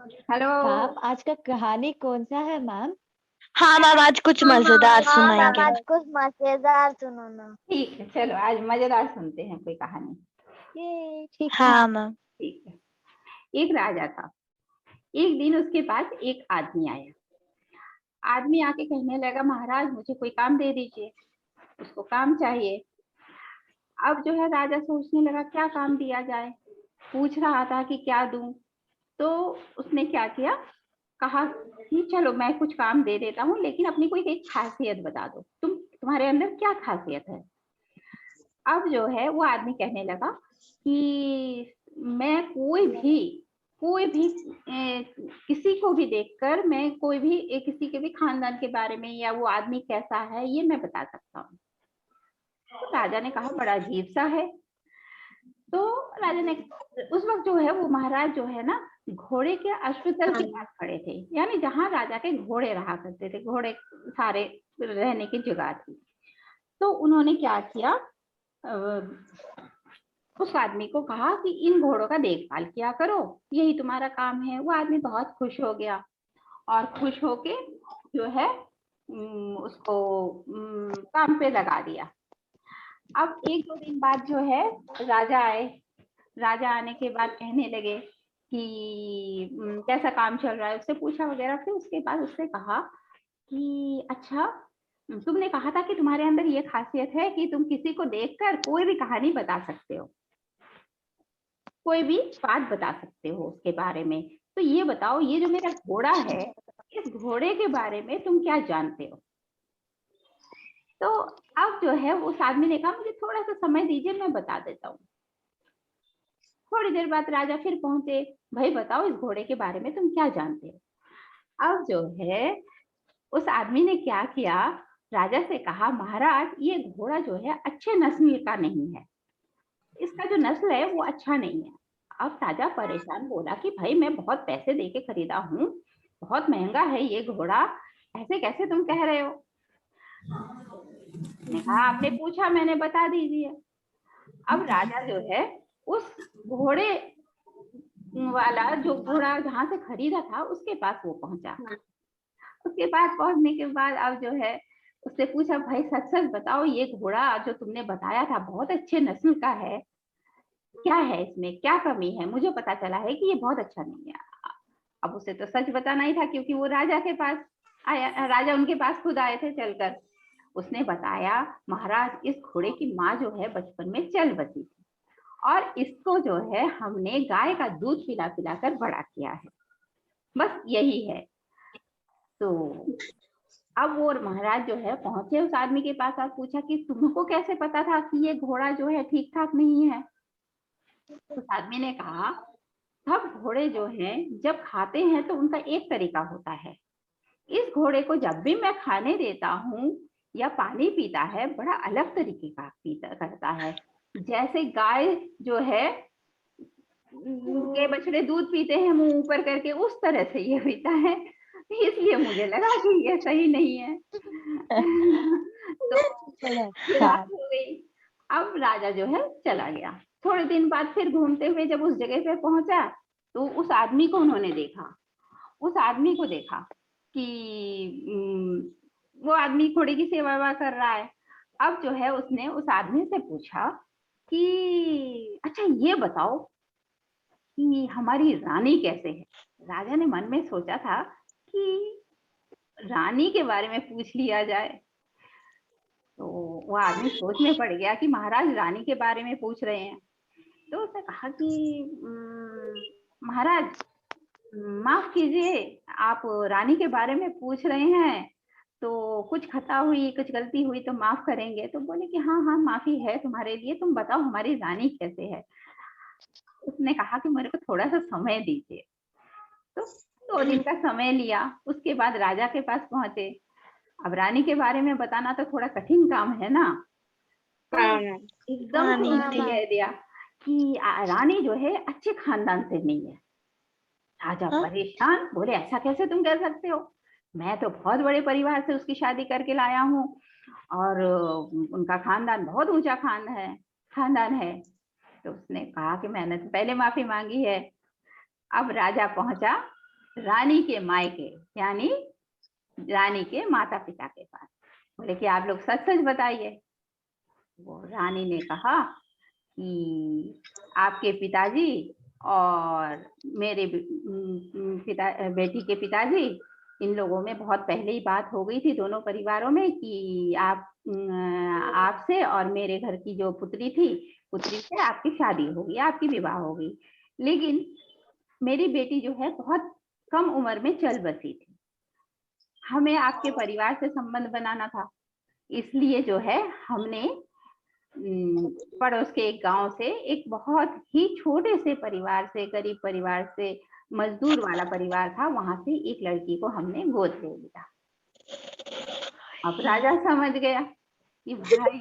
Hello. Ma'am आज का कहानी कौन सा है मैम? हाँ मैम, आज कुछ मजेदार सुनाएंगे। आज कुछ मजेदार सुनो ना। ठीक है, चलो आज मजेदार सुनते हैं कोई कहानी। ये ठीक है। हाँ मैम। ठीक है। एक राजा था। एक दिन उसके पास एक आदमी आया। आदमी आके कहने लगा, महाराज मुझे कोई काम दे दीजिए। उसको काम चाहिए। अब जो है राजा सोचने लगा क्या काम दिया जाए। पूछ रहा था कि क्या दूं। तो उसने क्या किया, कहा कि चलो मैं कुछ काम दे देता हूँ, लेकिन अपनी कोई एक खासियत बता दो। तुम्हारे अंदर क्या खासियत है। अब जो है वो आदमी कहने लगा कि मैं कोई भी किसी को भी देखकर मैं कोई भी किसी के भी खानदान के बारे में या वो आदमी कैसा है ये मैं बता सकता हूँ। तो राजा ने कहा बड़ा अजीब सा है। तो राजा ने उस वक्त जो है वो महाराज जो है ना घोड़े के अश्वदल के पास खड़े थे, यानी जहां राजा के घोड़े रहा करते थे, घोड़े सारे रहने की जगह थी। तो उन्होंने क्या किया, उस आदमी को कहा कि इन घोड़ों का देखभाल किया करो, यही तुम्हारा काम है। वो आदमी बहुत खुश हो गया और खुश होके जो है उसको काम पे लगा दिया। अब एक दो दिन बाद जो है राजा आए। राजा आने के बाद कहने लगे कि कैसा काम चल रहा है, उससे पूछा वगैरह। फिर उसके बाद उससे कहा कि अच्छा तुमने कहा था कि तुम्हारे अंदर ये खासियत है कि तुम किसी को देखकर कोई भी कहानी बता सकते हो, कोई भी बात बता सकते हो उसके बारे में। तो ये बताओ, ये जो मेरा घोड़ा है, इस घोड़े के बारे में तुम क्या जानते हो। तो अब जो है उस आदमी ने कहा मुझे थोड़ा सा समय दीजिए, मैं बता देता हूँ। थोड़ी देर बाद राजा फिर पहुंचे। भाई बताओ इस घोड़े के बारे में तुम क्या जानते हो। अब जो है उस आदमी ने क्या किया, राजा से कहा महाराज ये घोड़ा जो है अच्छे नस्ल का नहीं है, इसका जो नस्ल है वो अच्छा नहीं है। अब राजा परेशान बोला कि भाई मैं बहुत पैसे दे के खरीदा हूँ, बहुत महंगा है ये घोड़ा, ऐसे कैसे तुम कह रहे हो। ने कहा आपने पूछा मैंने बता दीजिए। अब राजा जो है उस घोड़े वाला जो घोड़ा जहां से खरीदा था उसके पास वो पहुंचा। उसके पास पहुंचने के बाद अब जो है उससे पूछा भाई सच सच बताओ ये घोड़ा जो तुमने बताया था बहुत अच्छे नस्ल का है, क्या है इसमें क्या कमी है, मुझे पता चला है कि ये बहुत अच्छा नहीं है। अब उसे तो सच बताना ही था क्योंकि वो राजा के पास आया, राजा उनके पास खुद आए थे चलकर। उसने बताया महाराज इस घोड़े की माँ जो है बचपन में चल बसी थी और इसको जो है हमने गाय का दूध पिला पिला कर बड़ा किया है, बस यही है। तो अब वो महाराज जो है पहुंचे उस आदमी के पास और पूछा कि तुमको कैसे पता था कि ये घोड़ा जो है ठीक ठाक नहीं है। उस आदमी ने कहा सब घोड़े जो हैं जब खाते हैं तो उनका एक तरीका होता है, इस घोड़े को जब भी मैं खाने देता हूँ या पानी पीता है बड़ा अलग तरीके का पीता करता है। जैसे गाय जो है के बछड़े दूध पीते हैं मुंह ऊपर करके, उस तरह से ये पीता है, इसलिए मुझे लगा कि ये सही नहीं है। तो ये बात हो गई। अब राजा जो है चला गया। थोड़े दिन बाद फिर घूमते हुए जब उस जगह पे पहुंचा तो उस आदमी को उन्होंने देखा। उस आदमी को देखा कि वो आदमी घोड़े की सेवा कर रहा है। अब जो है उसने उस आदमी से पूछा कि अच्छा ये बताओ कि हमारी रानी कैसे है। राजा ने मन में सोचा था कि रानी के बारे में पूछ लिया जाए। तो वो आदमी सोच में पड़ गया कि महाराज रानी के बारे में पूछ रहे हैं। तो उसने कहा कि महाराज माफ कीजिए, आप रानी के बारे में पूछ रहे हैं तो कुछ खता हुई कुछ गलती हुई तो माफ करेंगे। तो बोले कि हाँ हाँ माफी है तुम्हारे लिए, तुम बताओ हमारी रानी कैसे है। उसने कहा कि मेरे को थोड़ा सा समय दीजिए। तो 2 दिन का समय लिया। उसके बाद राजा के पास पहुंचे। अब रानी के बारे में बताना तो थोड़ा कठिन काम है ना। तो एकदम से उन्होंने कह दिया कि रानी जो है अच्छे खानदान से नहीं है। राजा परेशान बोले ऐसा कैसे तुम कह सकते हो, मैं तो बहुत बड़े परिवार से उसकी शादी करके लाया हूँ और उनका खानदान बहुत ऊंचा खानदान है। तो उसने कहा कि मैंने तो पहले माफी मांगी है। अब राजा पहुंचा रानी के मायके यानी रानी के माता पिता के पास। बोले कि आप लोग सच सच बताइए। वो रानी ने कहा कि आपके पिताजी और मेरे बेटी के पिताजी, इन लोगों में बहुत पहले ही बात हो गई थी दोनों परिवारों में कि आपसे और मेरे घर की जो पुत्री से आपकी शादी होगी, आपकी विवाह होगी। लेकिन मेरी बेटी जो है बहुत कम उम्र में चल बसी थी। हमें आपके परिवार से संबंध बनाना था, इसलिए जो है हमने पड़ोस के एक गांव से, एक बहुत ही छोटे से परिवार से, गरीब परिवार से, मजदूर वाला परिवार था, वहां से एक लड़की को हमने गोद ले लिया। अब राजा समझ गया कि भाई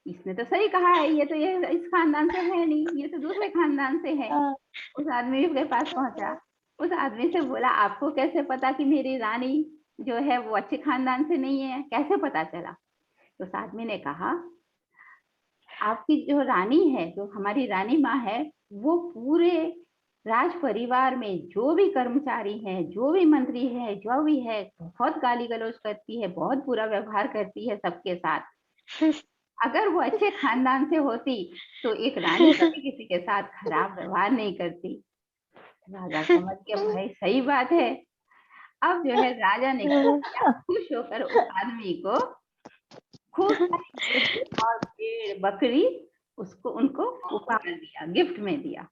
इसने तो सही कहा है, ये तो ये इस खानदान से है नहीं, ये तो दूसरे खानदान से है। उस आदमी के पास पहुंचा, उस आदमी से बोला आपको कैसे पता कि मेरी रानी जो है वो अच्छे खानदान से नहीं है, कैसे पता चला? तो उस आदमी ने कहा आपकी जो रानी है, जो हमारी रानी माँ है, वो पूरे राज परिवार में जो भी कर्मचारी हैं, जो भी मंत्री है, जो भी है, बहुत गाली गलौज करती है, बहुत बुरा व्यवहार करती है सबके साथ। अगर वो अच्छे खानदान से होती तो एक रानी कभी किसी के साथ खराब व्यवहार नहीं करती। राजा समझ के भाई सही बात है। अब जो है राजा ने खुश होकर उस आदमी को खूब सारी और भेड़ बकरी उनको उपहार दिया, गिफ्ट में दिया।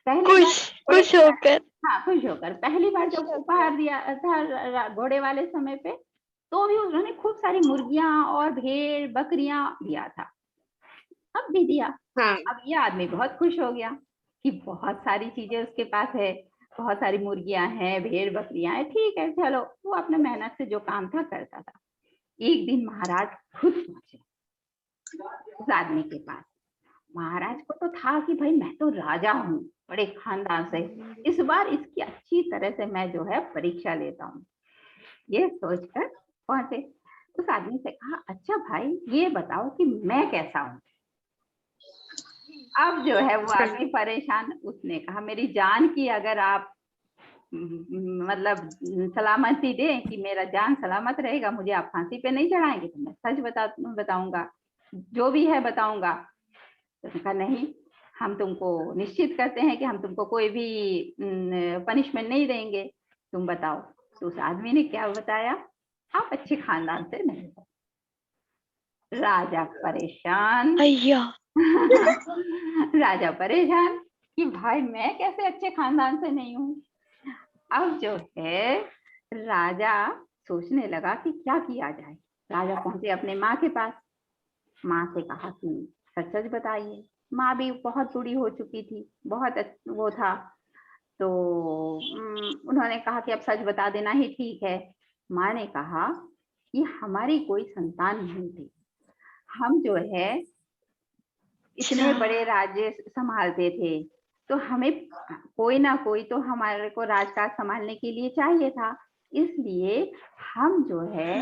खुश होकर। हाँ, खुश होकर। पहली बार जब उपहार दिया था घोड़े वाले समय पे, तो भी उन्होंने खूब सारी मुर्गियां और भेड़ बकरियां दिया था। अब भी दिया। अब ये आदमी बहुत खुश हो गया कि बहुत सारी चीजें उसके पास है, बहुत सारी मुर्गियां हैं, भेड़ बकरियां हैं, ठीक है चलो। वो अपने मेहनत से जो काम था करता था। एक दिन महाराज खुद पहुंचे उस आदमी के पास। महाराज को तो था कि भाई मैं तो राजा हूँ, बड़े खानदान से, इस बार इसकी अच्छी तरह से मैं जो है परीक्षा लेता हूँ, ये सोचकर पहुंचे। उस आदमी से कहा अच्छा भाई ये बताओ कि मैं कैसा हूँ? अब जो है वो आदमी परेशान, उसने कहा मेरी जान की अगर आप मतलब सलामती दे कि मेरा जान सलामत रहेगा, मुझे आप फांसी पे नहीं चढ़ाएंगे, तो मैं सच बताऊंगा, जो भी है बताऊंगा। तो कहा नहीं, हम तुमको निश्चित करते हैं कि हम तुमको कोई भी पनिशमेंट नहीं देंगे, तुम बताओ। तो उस आदमी ने क्या बताया, आप अच्छे खानदान से नहीं हो। राजा परेशान। राजा परेशान कि भाई मैं कैसे अच्छे खानदान से नहीं हूँ। अब जो है राजा सोचने लगा कि क्या किया जाए। राजा पहुंचे अपने माँ के पास। माँ से कहा कि सच सच बताइए। माँ भी बहुत बूढ़ी हो चुकी थी, बहुत वो था, तो उन्होंने कहा कि अब सच बता देना ही ठीक है। माँ ने कहा कि हमारी कोई संतान नहीं थी, हम जो है इतने बड़े राज्य संभालते थे, तो हमें कोई ना कोई तो हमारे को राजकाज संभालने के लिए चाहिए था, इसलिए हम जो है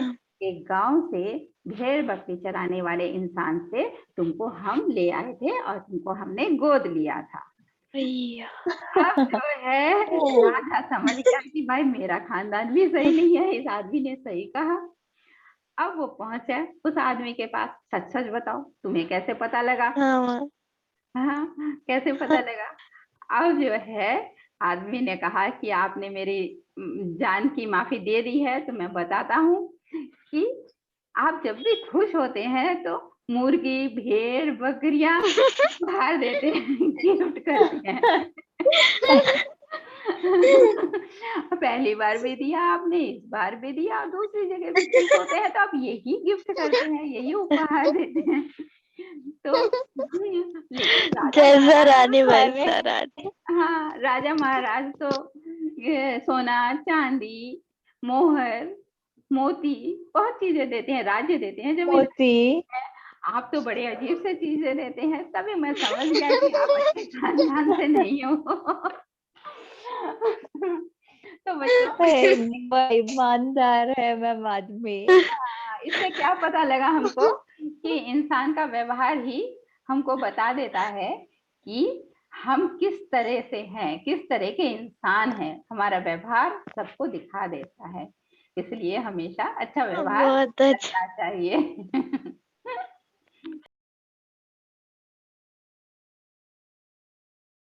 एक गांव से भेड़ बकरी चराने वाले इंसान से तुमको हम ले आए थे और तुमको हमने गोद लिया था। अब जो है राजा समझ गया कि भाई मेरा खानदान भी सही नहीं है, इस आदमी ने सही कहा। अब वो पहुंचे उस आदमी के पास, सच सच बताओ तुम्हें कैसे पता लगा? हाँ, कैसे पता लगा? अब जो है आदमी ने कहा कि आपने मेरी जान की माफी दे दी है, तो मैं बताता हूँ कि आप जब भी खुश होते हैं तो मुर्गी भेड़ बकरियां उपहार देते हैं, गिफ्ट करते हैं। पहली बार भी दिया आपने, इस बार भी दिया, और दूसरी जगह भी खुश होते हैं तो आप यही गिफ्ट करते हैं, यही उपहार देते हैं। तो जैसा रानी वैसा रानी। हाँ, राजा महाराज तो सोना चांदी मोहर मोती बहुत चीजें देते हैं, राज्य देते हैं, जमीन। आप तो बड़े अजीब से चीजें देते हैं, तभी मैं समझ गया कि आप अच्छे खानदान से नहीं हो। तो बच्चों ईमानदार है मैम आदमी। इससे क्या पता लगा हमको कि इंसान का व्यवहार ही हमको बता देता है कि हम किस तरह से हैं, किस तरह के इंसान हैं, हमारा व्यवहार सबको दिखा देता है। इसलिए हमेशा अच्छा व्यवहार बहुत अच्छा। करना चाहिए।